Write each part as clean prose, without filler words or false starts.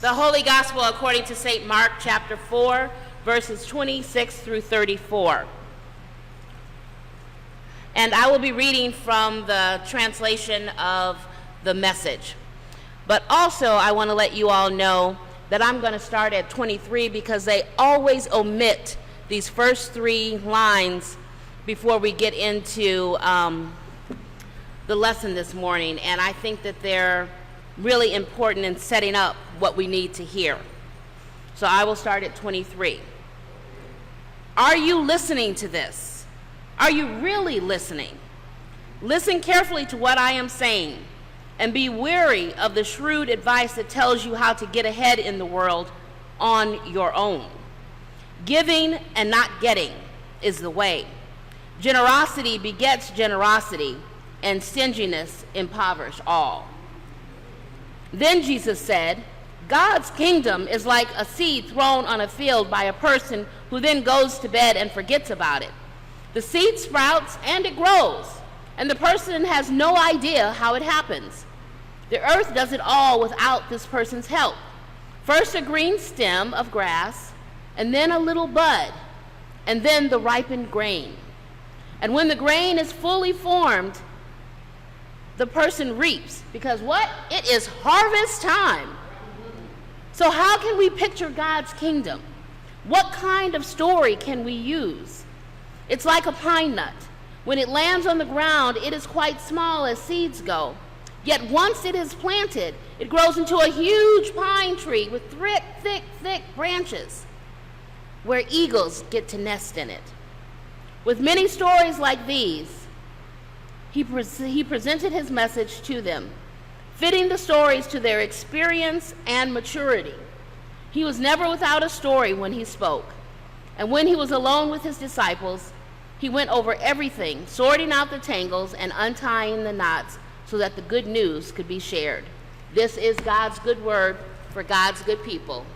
The Holy Gospel according to St. Mark chapter 4, verses 26 through 34. And I will be reading from the translation of the Message. But also I want to let you all know that I'm going to start at 23 because they always omit these first three lines before we get into the lesson this morning. And I think that they're really important in setting up what we need to hear. So I will start at 23. Are you listening to this? Are you really listening? Listen carefully to what I am saying, and be wary of the shrewd advice that tells you how to get ahead in the world on your own. Giving and not getting is the way. Generosity begets generosity, and stinginess impoverish all. Then Jesus said, God's kingdom is like a seed thrown on a field by a person who then goes to bed and forgets about it. The seed sprouts and it grows, and the person has no idea how it happens. The earth does it all without this person's help. First a green stem of grass, and then a little bud, and then the ripened grain. And when the grain is fully formed, the person reaps, because what? It is harvest time. So how can we picture God's kingdom? What kind of story can we use? It's like a pine nut. When it lands on the ground, it is quite small as seeds go. Yet once it is planted, it grows into a huge pine tree with thick branches where eagles get to nest in it. With many stories like these, he presented his message to them, fitting the stories to their experience and maturity. He was never without a story when he spoke. And when he was alone with his disciples, he went over everything, sorting out the tangles and untying the knots so that the good news could be shared. This is God's good word for God's good people.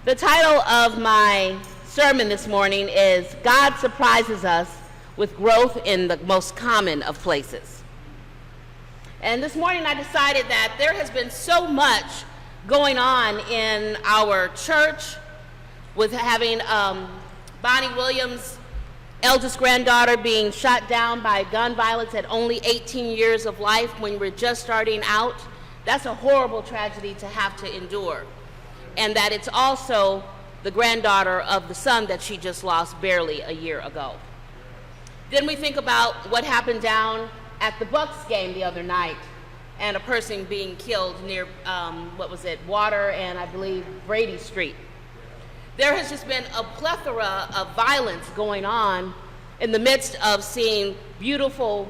The title of my sermon this morning is God Surprises Us with Growth in the Most Common of Places. And this morning I decided that there has been so much going on in our church with having Bonnie Williams' eldest granddaughter being shot down by gun violence at only 18 years of life when we're just starting out. That's a horrible tragedy to have to endure. And that it's also the granddaughter of the son that she just lost barely a year ago. Then we think about what happened down at the Bucks game the other night and a person being killed near, Water and I believe Brady Street. There has just been a plethora of violence going on in the midst of seeing beautiful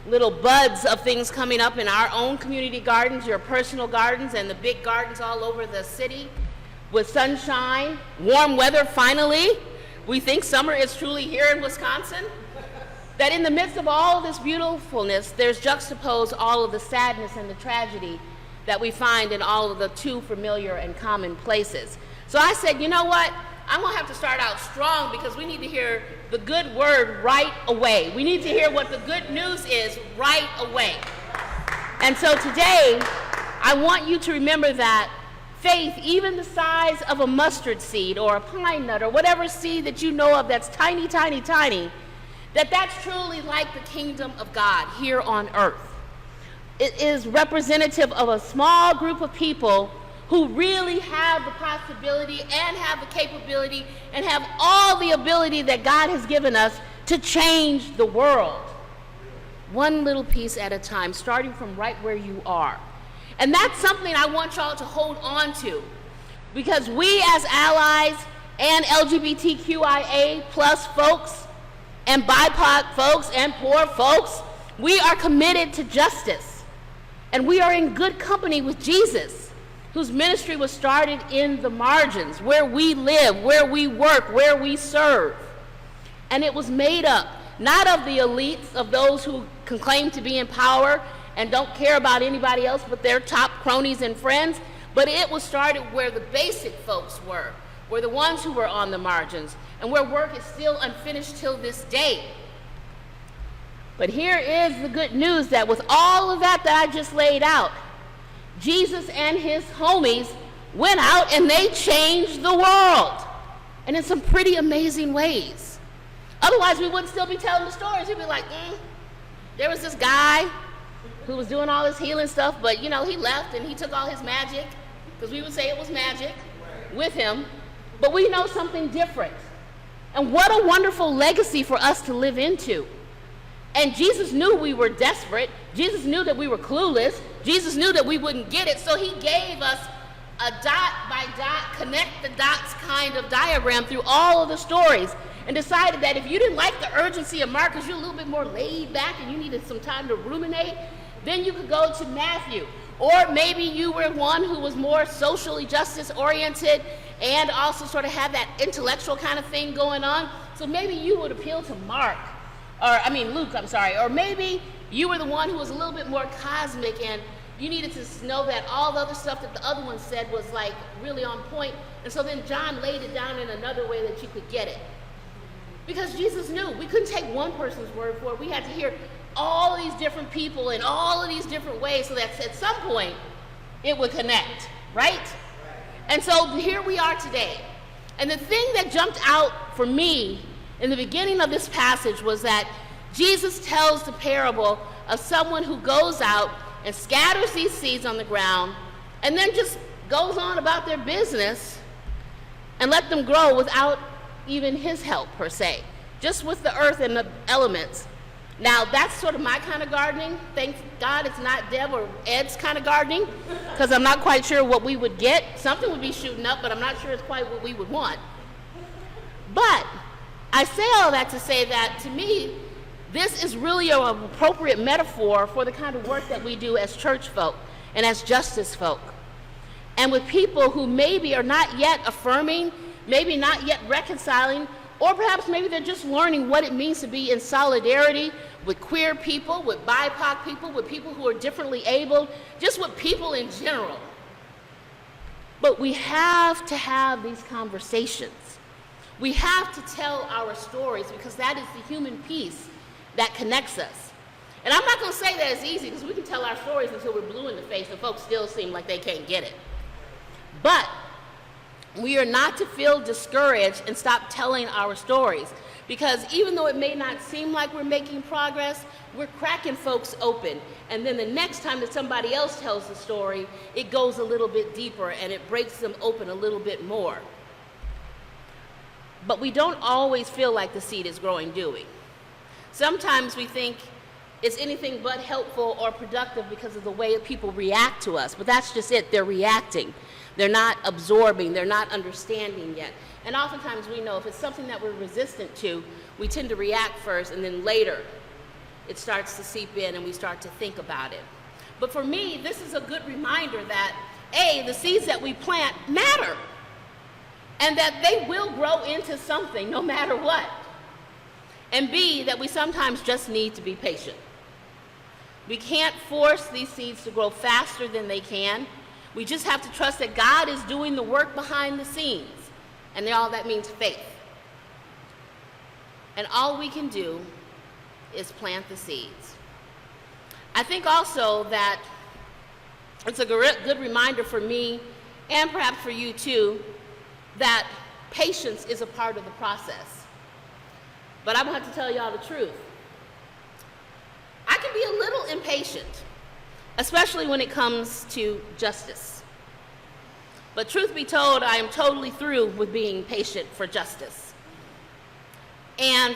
little buds of things coming up in our own community gardens, your personal gardens, and the big gardens all over the city. With sunshine, warm weather finally. We think summer is truly here in Wisconsin. That in the midst of all this beautifulness, there's juxtaposed all of the sadness and the tragedy that we find in all of the too familiar and common places. So I said, you know what? I'm going to have to start out strong because we need to hear the good word right away. We need to hear what the good news is right away. And so today, I want you to remember that faith, even the size of a mustard seed or a pine nut or whatever seed that you know of that's tiny, that's truly like the kingdom of God here on earth. It is representative of a small group of people who really have the possibility and have the capability and have all the ability that God has given us to change the world. One little piece at a time, starting from right where you are. And that's something I want y'all to hold on to, because we as allies and LGBTQIA plus folks and BIPOC folks and poor folks, we are committed to justice. And we are in good company with Jesus, whose ministry was started in the margins, where we live, where we work, where we serve. And it was made up, not of the elites, of those who can claim to be in power and don't care about anybody else but their top cronies and friends, but it was started where the basic folks were the ones who were on the margins, and where work is still unfinished till this day. But here is the good news, that with all of that I just laid out, Jesus and his homies went out and they changed the world, and in some pretty amazing ways. Otherwise, we wouldn't still be telling the stories. We'd be like, there was this guy who was doing all this healing stuff, but he left and he took all his magic, because we would say it was magic, with him. But we know something different. And what a wonderful legacy for us to live into. And Jesus knew we were desperate. Jesus knew that we were clueless. Jesus knew that we wouldn't get it. So he gave us a dot by dot, connect the dots kind of diagram through all of the stories, and decided that if you didn't like the urgency of Mark, because you're a little bit more laid back and you needed some time to ruminate, then you could go to Matthew. Or maybe you were one who was more socially justice oriented and also sort of had that intellectual kind of thing going on. So maybe you would appeal to Luke, or maybe you were the one who was a little bit more cosmic and you needed to know that all the other stuff that the other one said was like really on point. And so then John laid it down in another way that you could get it. Because Jesus knew we couldn't take one person's word for it. We had to hear all of these different people in all of these different ways so that at some point it would connect, right? And so here we are today. And the thing that jumped out for me in the beginning of this passage was that Jesus tells the parable of someone who goes out and scatters these seeds on the ground and then just goes on about their business and let them grow without even his help per se, just with the earth and the elements. Now that's sort of my kind of gardening. Thank God it's not Deb or Ed's kind of gardening, because I'm not quite sure what we would get. Something would be shooting up, but I'm not sure it's quite what we would want. But I say all that to say that to me, this is really an appropriate metaphor for the kind of work that we do as church folk and as justice folk. And with people who maybe are not yet affirming, maybe not yet reconciling, or perhaps maybe they're just learning what it means to be in solidarity with queer people, with BIPOC people, with people who are differently abled, just with people in general. But we have to have these conversations. We have to tell our stories, because that is the human piece that connects us. And I'm not going to say that it's easy, because we can tell our stories until we're blue in the face and folks still seem like they can't get it. But we are not to feel discouraged and stop telling our stories, because even though it may not seem like we're making progress, we're cracking folks open. And then the next time that somebody else tells the story, it goes a little bit deeper and it breaks them open a little bit more. But we don't always feel like the seed is growing, do we? Sometimes we think it's anything but helpful or productive because of the way people react to us. But that's just it. They're reacting. They're not absorbing. They're not understanding yet. And oftentimes we know if it's something that we're resistant to, we tend to react first, and then later it starts to seep in and we start to think about it. But for me, this is a good reminder that A, the seeds that we plant matter, and that they will grow into something no matter what. And B, that we sometimes just need to be patient. We can't force these seeds to grow faster than they can. We just have to trust that God is doing the work behind the scenes. And all that means faith. And all we can do is plant the seeds. I think also that it's a good reminder for me, and perhaps for you too, that patience is a part of the process. But I'm going to have to tell y'all the truth. I can be a little impatient, especially when it comes to justice. But truth be told, I am totally through with being patient for justice. And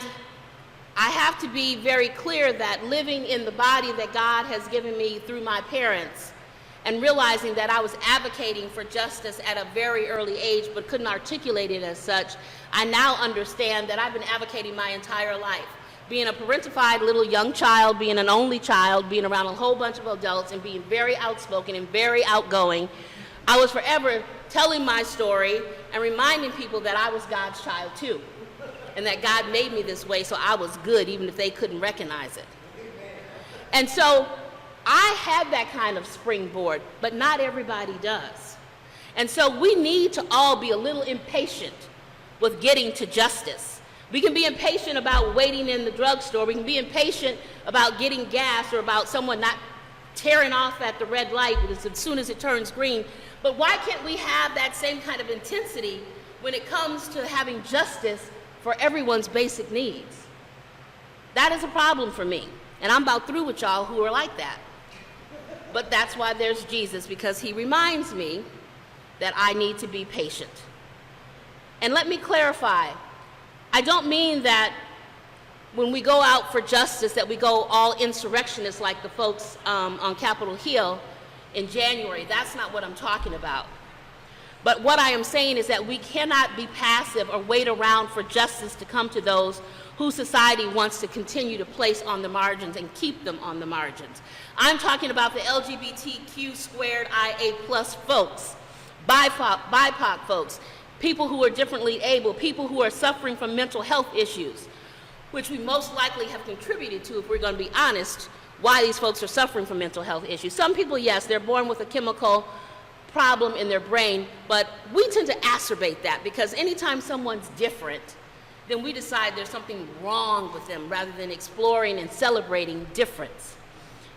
I have to be very clear that living in the body that God has given me through my parents, and realizing that I was advocating for justice at a very early age but couldn't articulate it as such, I now understand that I've been advocating my entire life. Being a parentified little young child, being an only child, being around a whole bunch of adults, and being very outspoken and very outgoing, I was forever telling my story and reminding people that I was God's child too, and that God made me this way, so I was good even if they couldn't recognize it. And so I had that kind of springboard, but not everybody does. And so we need to all be a little impatient with getting to justice. We can be impatient about waiting in the drugstore. We can be impatient about getting gas, or about someone not tearing off at the red light as soon as it turns green. But why can't we have that same kind of intensity when it comes to having justice for everyone's basic needs? That is a problem for me. And I'm about through with y'all who are like that. But that's why there's Jesus, because he reminds me that I need to be patient. And let me clarify, I don't mean that when we go out for justice that we go all insurrectionists like the folks on Capitol Hill in January. That's not what I'm talking about. But what I am saying is that we cannot be passive or wait around for justice to come to those who society wants to continue to place on the margins and keep them on the margins. I'm talking about the LGBTQ squared IA plus folks, BIPOC folks, people who are differently able, people who are suffering from mental health issues, which we most likely have contributed to, if we're going to be honest, why these folks are suffering from mental health issues. Some people, yes, they're born with a chemical problem in their brain, but we tend to acerbate that because anytime someone's different, then we decide there's something wrong with them rather than exploring and celebrating difference.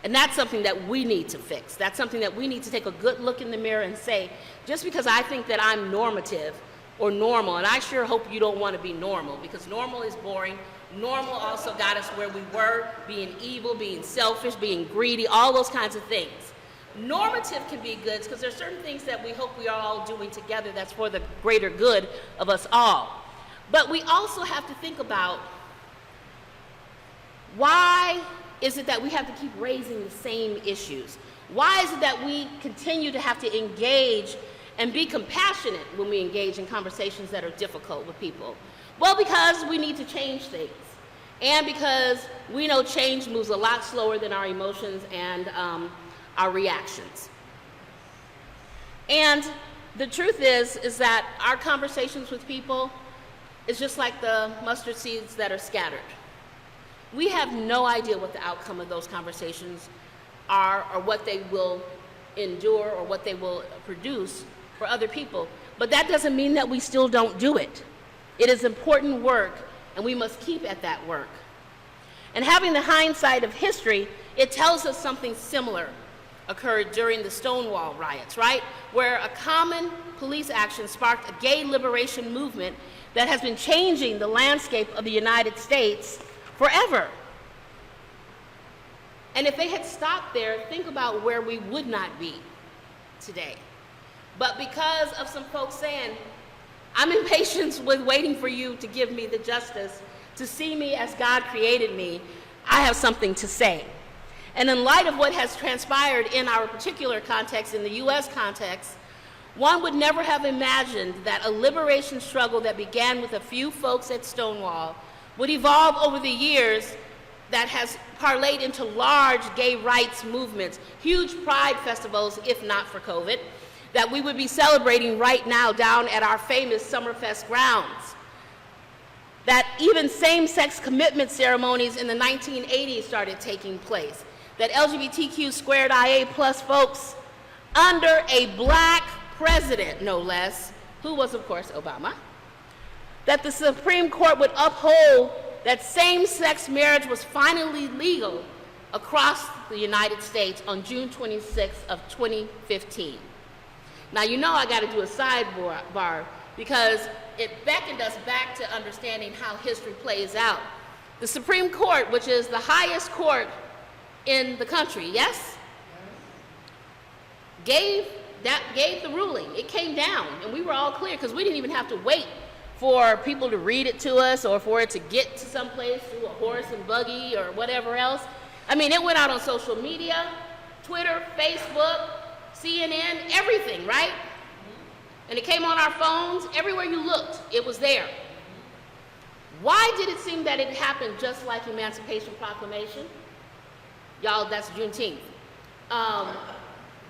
And that's something that we need to fix. That's something that we need to take a good look in the mirror and say, just because I think that I'm normative or normal, and I sure hope you don't want to be normal, because normal is boring. Normal also got us where we were, being evil, being selfish, being greedy, all those kinds of things. Normative can be good because there's certain things that we hope we are all doing together that's for the greater good of us all. But we also have to think about why is it that we have to keep raising the same issues? Why is it that we continue to have to engage and be compassionate when we engage in conversations that are difficult with people? Well, because we need to change things. And because we know change moves a lot slower than our emotions and our reactions. And the truth is that our conversations with people is just like the mustard seeds that are scattered. We have no idea what the outcome of those conversations are or what they will endure or what they will produce for other people. But that doesn't mean that we still don't do it. It is important work, and we must keep at that work. And having the hindsight of history, it tells us something similar occurred during the Stonewall riots, right? Where a common police action sparked a gay liberation movement that has been changing the landscape of the United States forever. And if they had stopped there, think about where we would not be today. But because of some folks saying, I'm impatient with waiting for you to give me the justice, to see me as God created me, I have something to say. And in light of what has transpired in our particular context, in the US context, one would never have imagined that a liberation struggle that began with a few folks at Stonewall would evolve over the years that has parlayed into large gay rights movements, huge pride festivals, if not for COVID, that we would be celebrating right now down at our famous Summerfest grounds. That even same-sex commitment ceremonies in the 1980s started taking place. That LGBTQ squared IA plus folks under a black president, no less, who was of course Obama, that the Supreme Court would uphold that same-sex marriage was finally legal across the United States on June 26th of 2015. Now, you know I got to do a sidebar because it beckoned us back to understanding how history plays out. The Supreme Court, which is the highest court in the country, yes? Gave the ruling. It came down, and we were all clear because we didn't even have to wait for people to read it to us or for it to get to someplace through a horse and buggy or whatever else. I mean, it went out on social media, Twitter, Facebook, CNN, everything, right? And it came on our phones. Everywhere you looked, it was there. Why did it seem that it happened just like Emancipation Proclamation? Y'all, that's Juneteenth.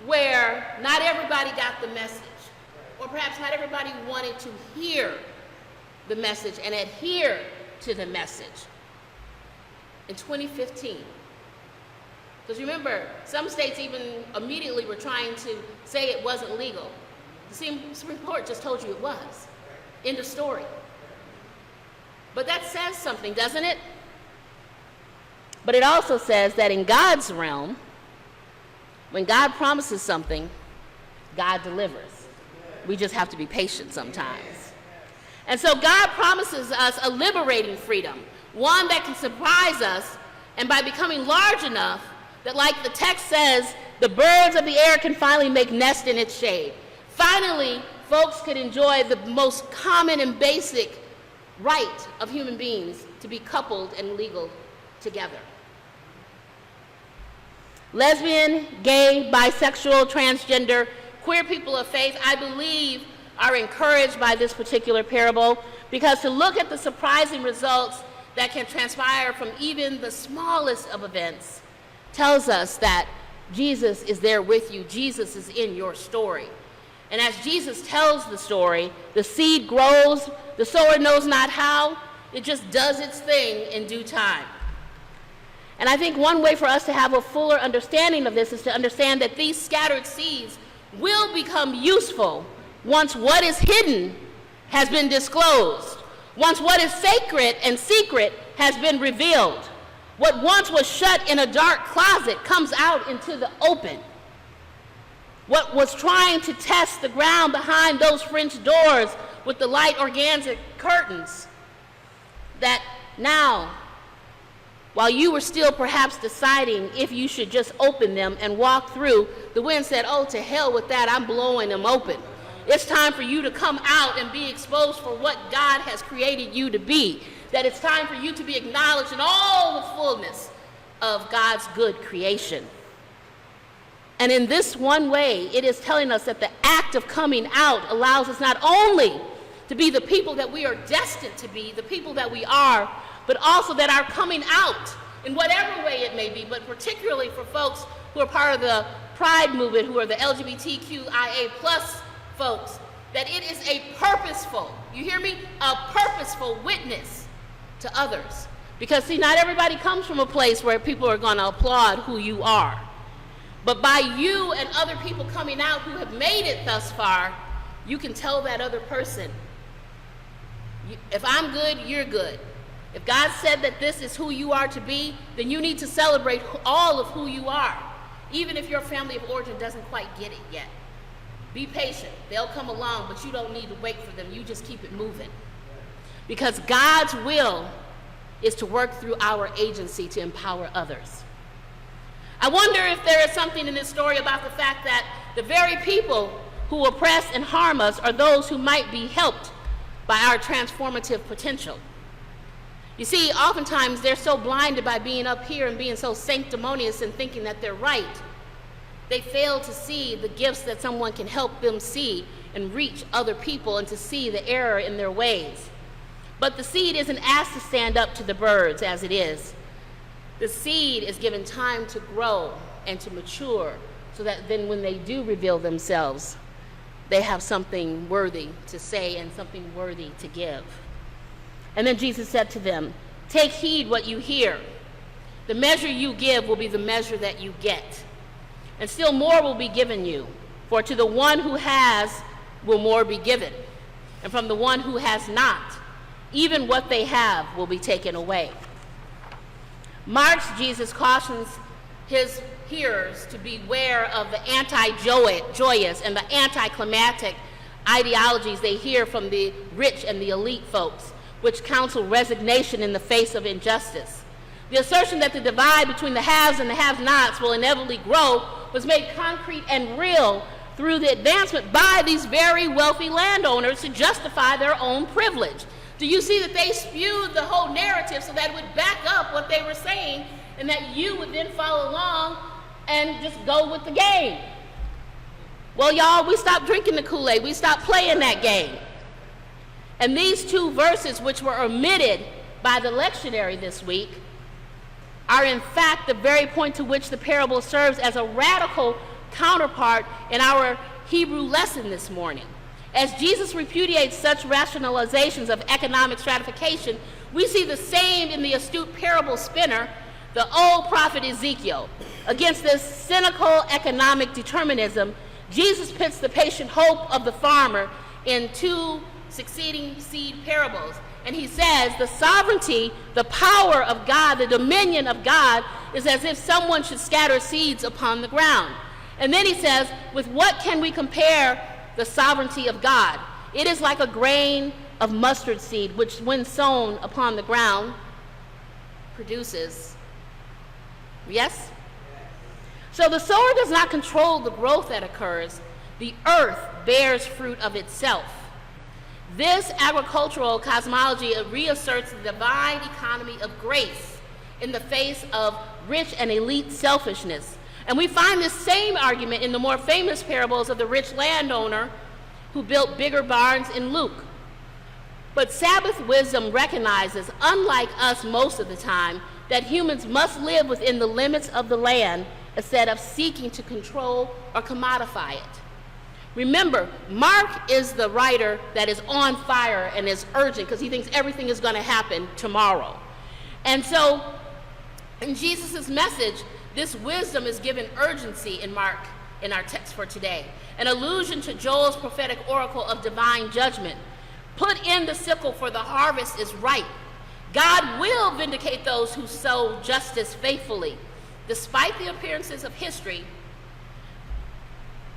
Where not everybody got the message, or perhaps not everybody wanted to hear the message and adhere to the message. In 2015, because remember, some states even immediately were trying to say it wasn't legal. The Supreme Court just told you it was. End of story. But that says something, doesn't it? But it also says that in God's realm, When God promises something, God delivers. We just have to be patient sometimes. And so God promises us a liberating freedom, one that can surprise us, and by becoming large enough that, like the text says, the birds of the air can finally make nest in its shade. Finally, folks could enjoy the most common and basic right of human beings to be coupled and legal together. Lesbian, gay, bisexual, transgender, queer people of faith, I believe, are encouraged by this particular parable, because to look at the surprising results that can transpire from even the smallest of events tells us that Jesus is there with you. Jesus is in your story. And as Jesus tells the story, the seed grows, the sower knows not how, it just does its thing in due time. And I think one way for us to have a fuller understanding of this is to understand that these scattered seeds will become useful once what is hidden has been disclosed, once what is sacred and secret has been revealed. What once was shut in a dark closet comes out into the open. What was trying to test the ground behind those French doors with the light organza curtains, that now, while you were still perhaps deciding if you should just open them and walk through, the wind said, oh, to hell with that, I'm blowing them open. It's time for you to come out and be exposed for what God has created you to be. That it's time for you to be acknowledged in all the fullness of God's good creation. And in this one way, it is telling us that the act of coming out allows us not only to be the people that we are destined to be, the people that we are, but also that our coming out, in whatever way it may be, but particularly for folks who are part of the Pride movement, who are the LGBTQIA+ folks, that it is a purposeful, you hear me? A purposeful witness to others. Because see, not everybody comes from a place where people are going to applaud who you are. But by you and other people coming out who have made it thus far, you can tell that other person, if I'm good, you're good. If God said that this is who you are to be, then you need to celebrate all of who you are, even if your family of origin doesn't quite get it yet. Be patient. They'll come along, but you don't need to wait for them. You just keep it moving. Because God's will is to work through our agency to empower others. I wonder if there is something in this story about the fact that the very people who oppress and harm us are those who might be helped by our transformative potential. You see, oftentimes they're so blinded by being up here and being so sanctimonious and thinking that they're right, they fail to see the gifts that someone can help them see and reach other people and to see the error in their ways. But the seed isn't asked to stand up to the birds as it is. The seed is given time to grow and to mature so that then when they do reveal themselves, they have something worthy to say and something worthy to give. And then Jesus said to them, take heed what you hear. The measure you give will be the measure that you get. And still more will be given you. For to the one who has will more be given. And from the one who has not, even what they have will be taken away. March, Jesus cautions his hearers to beware of the anti-joyous and the anticlimactic ideologies they hear from the rich and the elite folks, which counsel resignation in the face of injustice. The assertion that the divide between the haves and the have-nots will inevitably grow was made concrete and real through the advancement by these very wealthy landowners to justify their own privilege. Do you see that they spewed the whole narrative so that it would back up what they were saying and that you would then follow along and just go with the game? Well, y'all, we stopped drinking the Kool-Aid. We stopped playing that game. And these two verses, which were omitted by the lectionary this week, are in fact the very point to which the parable serves as a radical counterpart in our Hebrew lesson this morning. As Jesus repudiates such rationalizations of economic stratification, we see the same in the astute parable spinner, the old prophet Ezekiel. Against this cynical economic determinism, Jesus pits the patient hope of the farmer in two succeeding seed parables. And he says the sovereignty, the power of God, the dominion of God is as if someone should scatter seeds upon the ground. And then he says, with what can we compare the sovereignty of God? It is like a grain of mustard seed, which when sown upon the ground produces. Yes? So the sower does not control the growth that occurs. The earth bears fruit of itself. This agricultural cosmology reasserts the divine economy of grace in the face of rich and elite selfishness. And we find this same argument in the more famous parables of the rich landowner who built bigger barns in Luke. But Sabbath wisdom recognizes, unlike us most of the time, that humans must live within the limits of the land instead of seeking to control or commodify it. Remember, Mark is the writer that is on fire and is urgent because he thinks everything is going to happen tomorrow. And so, in Jesus' message, this wisdom is given urgency in Mark in our text for today. An allusion to Joel's prophetic oracle of divine judgment. Put in the sickle, for the harvest is ripe. God will vindicate those who sow justice faithfully. Despite the appearances of history,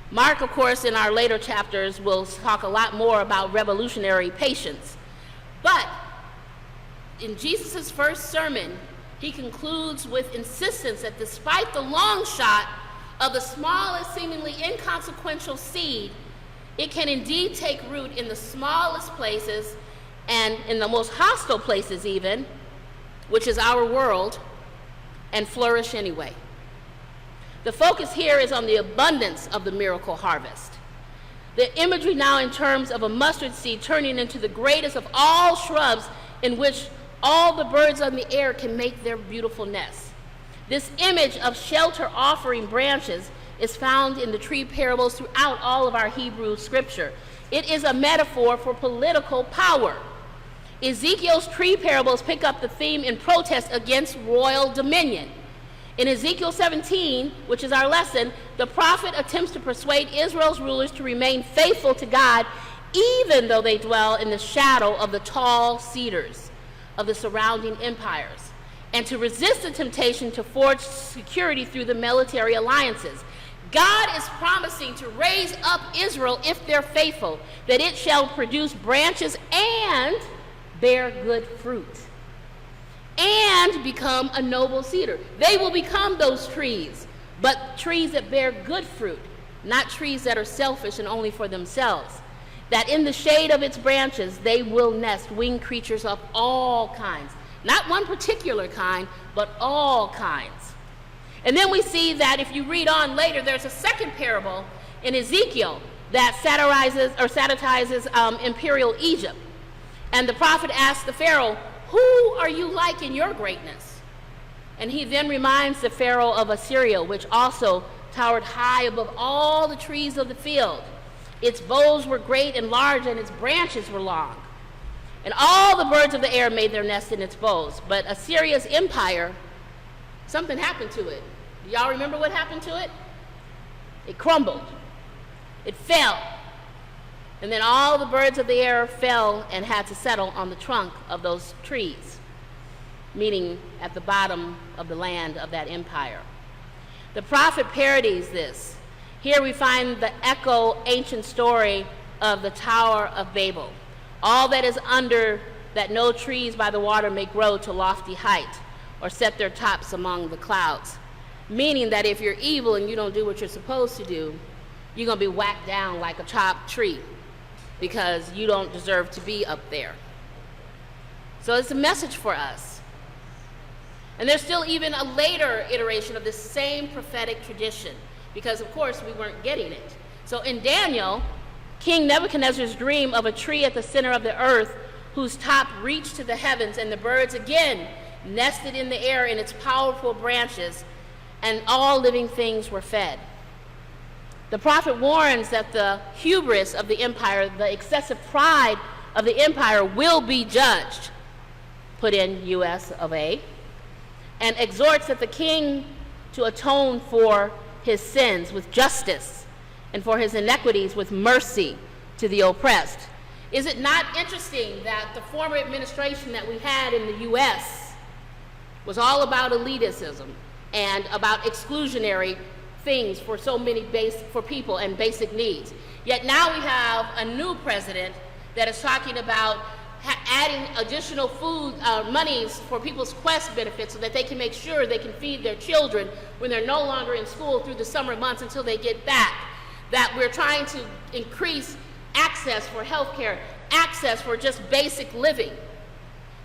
Mark, of course, in our later chapters, will talk a lot more about revolutionary patience. But in Jesus' first sermon, he concludes with insistence that despite the long shot of the smallest, seemingly inconsequential seed, it can indeed take root in the smallest places and in the most hostile places even, which is our world, and flourish anyway. The focus here is on the abundance of the miracle harvest. The imagery now in terms of a mustard seed turning into the greatest of all shrubs in which all the birds of the air can make their beautiful nests. This image of shelter offering branches is found in the tree parables throughout all of our Hebrew scripture. It is a metaphor for political power. Ezekiel's tree parables pick up the theme in protest against royal dominion. In Ezekiel 17, which is our lesson, the prophet attempts to persuade Israel's rulers to remain faithful to God, even though they dwell in the shadow of the tall cedars of the surrounding empires, and to resist the temptation to forge security through the military alliances. God is promising to raise up Israel if they're faithful, that it shall produce branches and bear good fruit, and become a noble cedar. They will become those trees, but trees that bear good fruit, not trees that are selfish and only for themselves. That in the shade of its branches they will nest winged creatures of all kinds. Not one particular kind, but all kinds. And then we see that if you read on later, there's a second parable in Ezekiel that satirizes imperial Egypt. And the prophet asks the Pharaoh, "Who are you like in your greatness?" And he then reminds the Pharaoh of Assyria, which also towered high above all the trees of the field. Its boughs were great and large, and its branches were long. And all the birds of the air made their nest in its boughs. But Assyria's empire, something happened to it. Do y'all remember what happened to it? It crumbled. It fell. And then all the birds of the air fell and had to settle on the trunk of those trees, meaning at the bottom of the land of that empire. The prophet parodies this. Here we find the echo ancient story of the Tower of Babel. All that is under that no trees by the water may grow to lofty height or set their tops among the clouds. Meaning that if you're evil and you don't do what you're supposed to do, you're going to be whacked down like a chopped tree because you don't deserve to be up there. So it's a message for us. And there's still even a later iteration of this same prophetic tradition, because of course we weren't getting it. So in Daniel, King Nebuchadnezzar's dream of a tree at the center of the earth whose top reached to the heavens, and the birds again nested in the air in its powerful branches, and all living things were fed. The prophet warns that the hubris of the empire, the excessive pride of the empire, will be judged, put in US of A, and exhorts that the king to atone for his sins with justice and for his iniquities with mercy to the oppressed. Is it not interesting that the former administration that we had in the US was all about elitism and about exclusionary things for so many for people and basic needs. Yet now we have a new president that is talking about adding additional food monies for people's Quest benefits so that they can make sure they can feed their children when they're no longer in school through the summer months until they get back. That we're trying to increase access for health care, access for just basic living,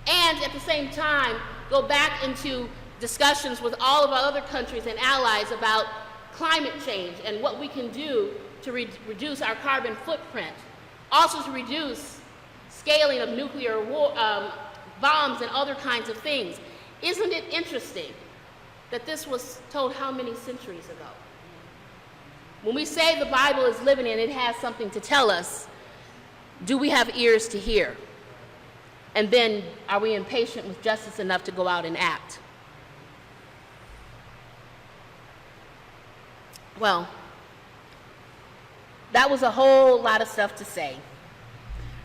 and at the same time go back into discussions with all of our other countries and allies about climate change and what we can do to reduce our carbon footprint, also to reduce scaling of nuclear bombs and other kinds of things. Isn't it interesting that this was told how many centuries ago? When we say the Bible is living and it has something to tell us, do we have ears to hear? And then are we impatient with justice enough to go out and act? Well, that was a whole lot of stuff to say.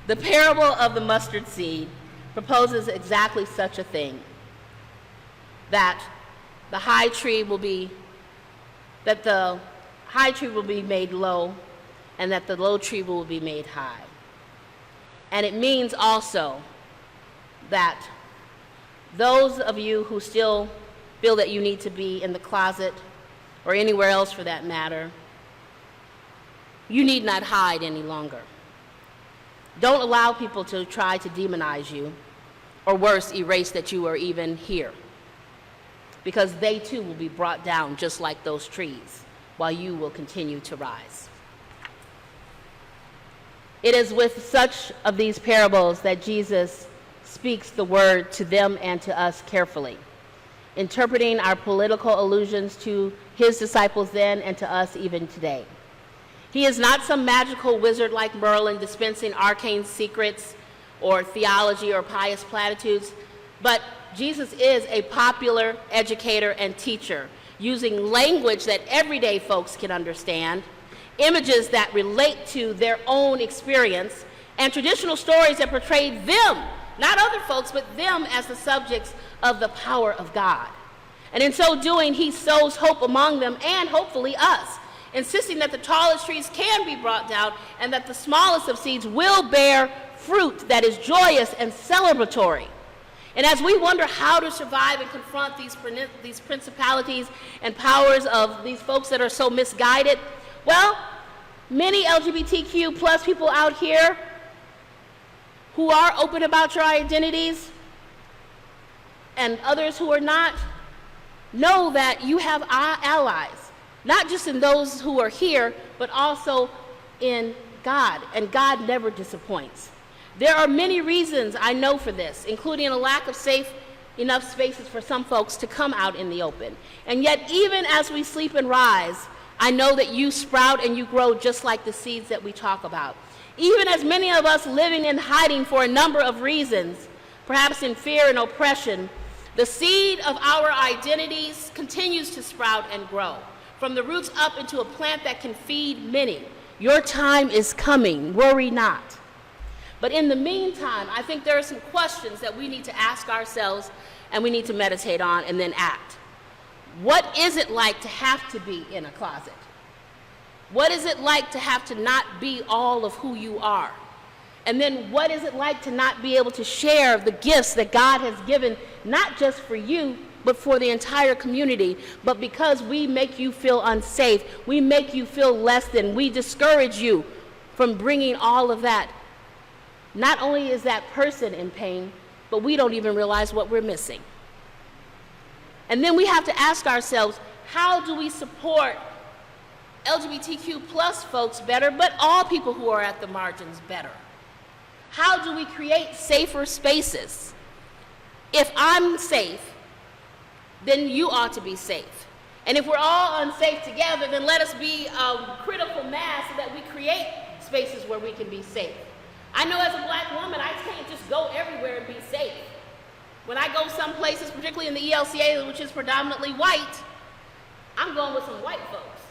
The parable of the mustard seed proposes exactly such a thing, that the high tree will be made low, and that the low tree will be made high. And it means also that those of you who still feel that you need to be in the closet, or anywhere else for that matter, you need not hide any longer. Don't allow people to try to demonize you, or worse, erase that you are even here, because they too will be brought down just like those trees, while you will continue to rise. It is with such of these parables that Jesus speaks the word to them and to us carefully, interpreting our political allusions to his disciples then and to us even today. He is not some magical wizard like Merlin dispensing arcane secrets or theology or pious platitudes, but Jesus is a popular educator and teacher, using language that everyday folks can understand, images that relate to their own experience, and traditional stories that portray them, not other folks, but them as the subjects of the power of God. And in so doing, he sows hope among them and hopefully us, insisting that the tallest trees can be brought down and that the smallest of seeds will bear fruit that is joyous and celebratory. And as we wonder how to survive and confront these principalities and powers of these folks that are so misguided, well, many LGBTQ plus people out here who are open about your identities and others who are not, know that you have allies, not just in those who are here, but also in God, and God never disappoints. There are many reasons I know for this, including a lack of safe enough spaces for some folks to come out in the open. And yet, even as we sleep and rise, I know that you sprout and you grow just like the seeds that we talk about. Even as many of us living in hiding for a number of reasons, perhaps in fear and oppression, the seed of our identities continues to sprout and grow, from the roots up into a plant that can feed many. Your time is coming, worry not. But in the meantime, I think there are some questions that we need to ask ourselves and we need to meditate on and then act. What is it like to have to be in a closet? What is it like to have to not be all of who you are? And then what is it like to not be able to share the gifts that God has given, not just for you, but for the entire community? But because we make you feel unsafe, we make you feel less than, we discourage you from bringing all of that. Not only is that person in pain, but we don't even realize what we're missing. And then we have to ask ourselves, how do we support LGBTQ plus folks better, but all people who are at the margins better? How do we create safer spaces? If I'm safe, then you ought to be safe. And if we're all unsafe together, then let us be a critical mass so that we create spaces where we can be safe. I know as a black woman, I can't just go everywhere and be safe. When I go some places, particularly in the ELCA, which is predominantly white, I'm going with some white folks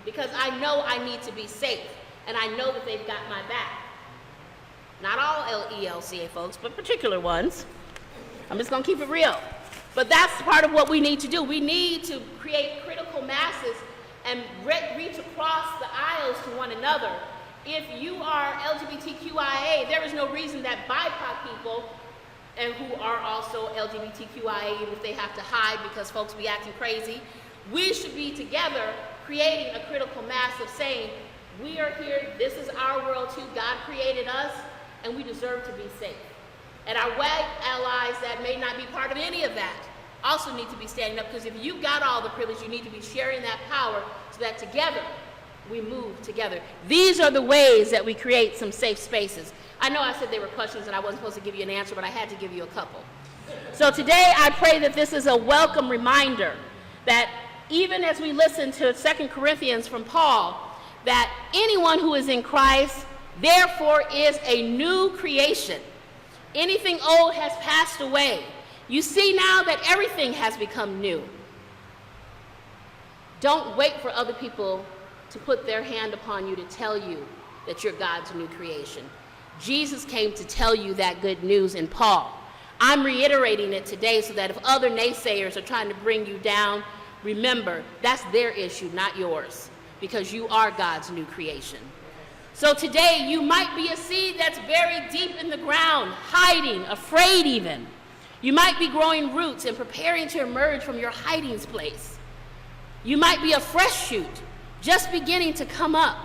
because I know I need to be safe, and I know that they've got my back. Not all ELCA folks, but particular ones. I'm just gonna keep it real. But that's part of what we need to do. We need to create critical masses and reach across the aisles to one another. If you are LGBTQIA, there is no reason that BIPOC people, and who are also LGBTQIA, even if they have to hide because folks be acting crazy, we should be together creating a critical mass of saying, we are here, this is our world too, God created us, and we deserve to be safe. And our white allies that may not be part of any of that also need to be standing up, because if you got all the privilege, you need to be sharing that power so that together we move together. These are the ways that we create some safe spaces. I know I said they were questions and I wasn't supposed to give you an answer, but I had to give you a couple. So today I pray that this is a welcome reminder that even as we listen to 2 Corinthians from Paul, that anyone who is in Christ, therefore, is a new creation. Anything old has passed away. You see now that everything has become new. Don't wait for other people to put their hand upon you to tell you that you're God's new creation. Jesus came to tell you that good news in Paul. I'm reiterating it today so that if other naysayers are trying to bring you down, remember, that's their issue, not yours, because you are God's new creation. So today, you might be a seed that's buried deep in the ground, hiding, afraid even. You might be growing roots and preparing to emerge from your hiding place. You might be a fresh shoot, just beginning to come up.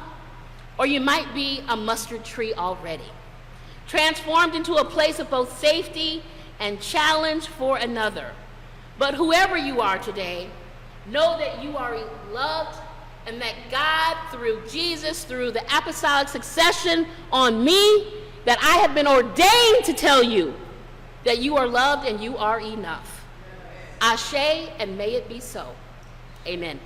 Or you might be a mustard tree already, transformed into a place of both safety and challenge for another. But whoever you are today, know that you are loved, and that God, through Jesus, through the apostolic succession on me, that I have been ordained to tell you that you are loved and you are enough. Ashe, and may it be so. Amen.